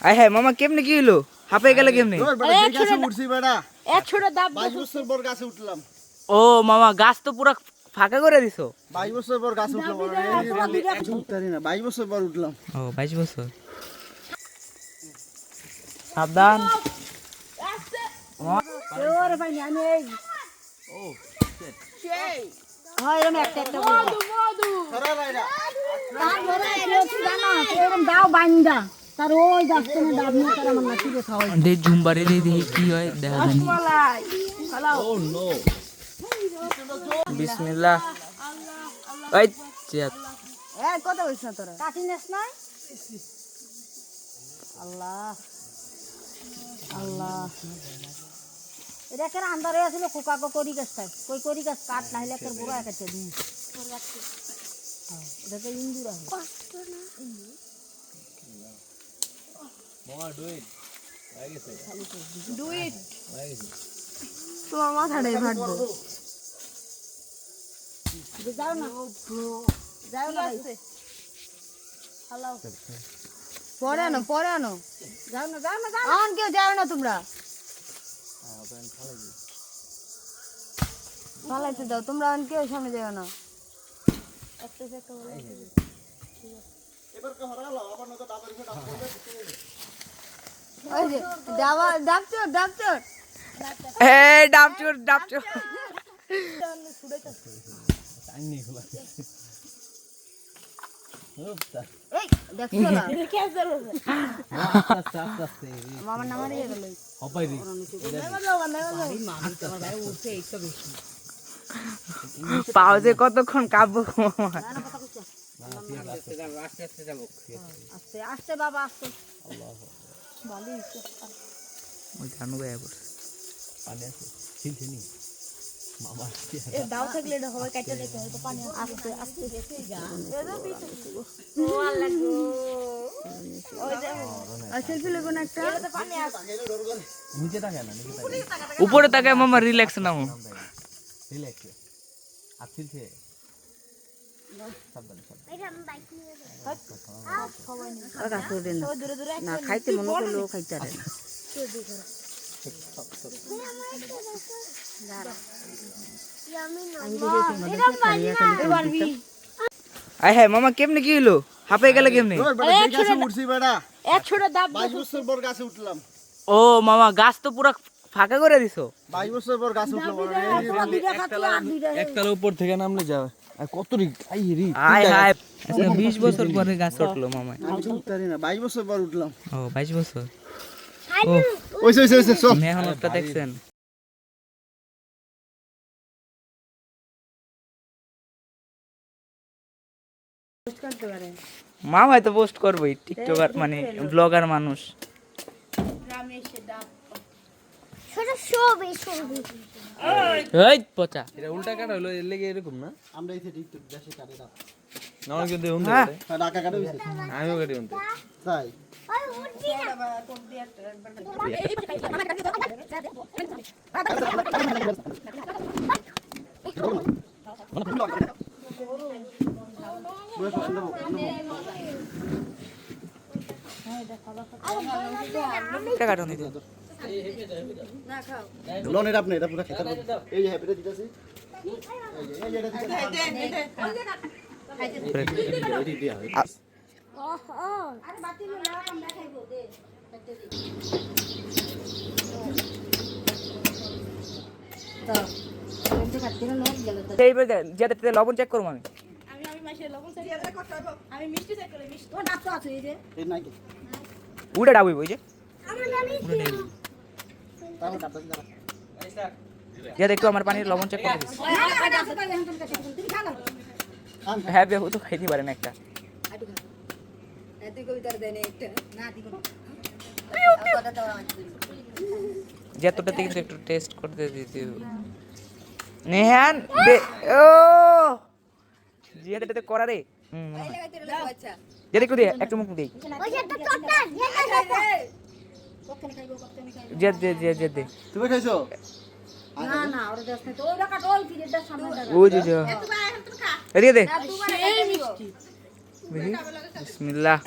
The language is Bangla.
আয় হ্যাঁ মামা কেমনে কি হলো হাঁপে গেলে কেমনে? উঠছি বেটা 22 বছর পর গাছে উঠলাম। ও মামা গাছ তো পুরো ফাঁকা করে দিছো। 22 বছর পর গাছে উঠলাম। উঠতারি না 22 বছর পর উঠলাম। ও 22 বছর। সাবধান। ওরে ভাই আমি এই ও সেই হয় এরকম একটা মধু সরা ভাইরা তার ঘরে এলো কি জানো এরকম দাও বাইন্দা তার ওই গাছটা ডাব নিয়ে তার আমার নাকি রে খাওয়াই দে ঝুমবারে দে দেখি কি হয় দেখা জানি। ও নো বিসমিল্লাহ। এই চেক এই কত হইছ না তোরা কাটি নেস না আল্লাহ আল্লাহ এটা কেন আন্দারে আসলে কোকাকো করি গাছটা কই করি গাছ কাট না হলে একটা বুড়া কাটতে দিই এটা তো ইন্দুরা কষ্ট না মামা ডু ইট লাগে গেছে ডু ইট তোমার মাথাটাই ফাটবো যাও না যাও না হ্যালো পরে আনো যাও না আন কেউ যাও না তোমরা পালাইতে দাও তোমরা আন কেউ সামনে যাও না এবার কে হরালো আবার না তো ডাবের উপর ডাব করবে। ওই যে যাওয়া ডাবচোর এই ডাবচুর টাইম নেই খোলা এই দেখছো না আস্তে আস্তে মামার নাম দিয়ে গেল হপাই দি পাউজে কতক্ষণ কাঁপবো মামা। আস্তে আস্তে বাবা আস্তে ওই ধানু গায়ে পড়ছে। পানি আছে ছিলছে নি মামা এ দাও থাকলে এটা হবে কাটতে দেখতে হবে তো পানি আস্তে আস্তে রেখে যা এদো পিছু ও আল্লাহ গো ওই দেখো আর সেলফি লইবো না একটা এটা পানি আছে নিচে তাকায় না নিচে তাকায় উপরে তাকায় মামা রিল্যাক্স নাও। রিল্যাক্স আর ছিলছে সাবধানে না খাইতে মনে করলেও খাইতে পারে আয় হ্যাঁ মামা কেমনে কি হলো হাঁপে গেলে কেমনে? গাছে উঠছি বেটা এক ছোট দাব 22 বছর পর গাছে উঠলাম। ও মামা গাছ তো পুরো ফাঁকা করে দিছো। 22 বছর পর গাছে উঠলাম। একতলা উপর থেকে নামলে যাবে আর কত রি আই রি আয় হায় 20 বছর পরে গাছ উঠলো মামা। আমি উঠতারি না 22 বছর পর উঠলাম। ও 22 বছর। ও ওই চল মেহনতটা দেখছেন। মামা তো পোস্ট করবোই টিকটকার মানে ব্লগার মানুষ। এই পচা এটা উল্টা কাটা হলো এর লেগে এরকম না আমরা এই টিকটক দেশে কাটে দাও না অনেক কিন্তু হুন হ্যাঁ। দেয় টাকা কাটে হইছে আমিও কাটে হুন তাই কাটুন দিতে লোন এটা আপনি এটা পুরো খেতে এই যে হ্যাপিটা দিতেছি এই যে এটা দিতেছি যেতে লবণ চেক করবো আমি। এই নাই কি উড়ে ডাবই ওই যে তাহলে কাটতে দাও যে একটু আমার পানির লবণ চেক করে দিস। হ্যাঁ বেহু তো খাইতে পারেন একটা। যেতটা থেকে একটু টেস্ট করতে দিতে নেহান ও যেটা করা রে যেটা একটু দে একটু মুখ দেই যে দে যে যে দে তুমি খাইছো না না ওরা জাস্ট তো ওই রাখা ডল ফিরেটার সামনে ওই যে রে দে সেই মিষ্টি বিসমিল্লাহ।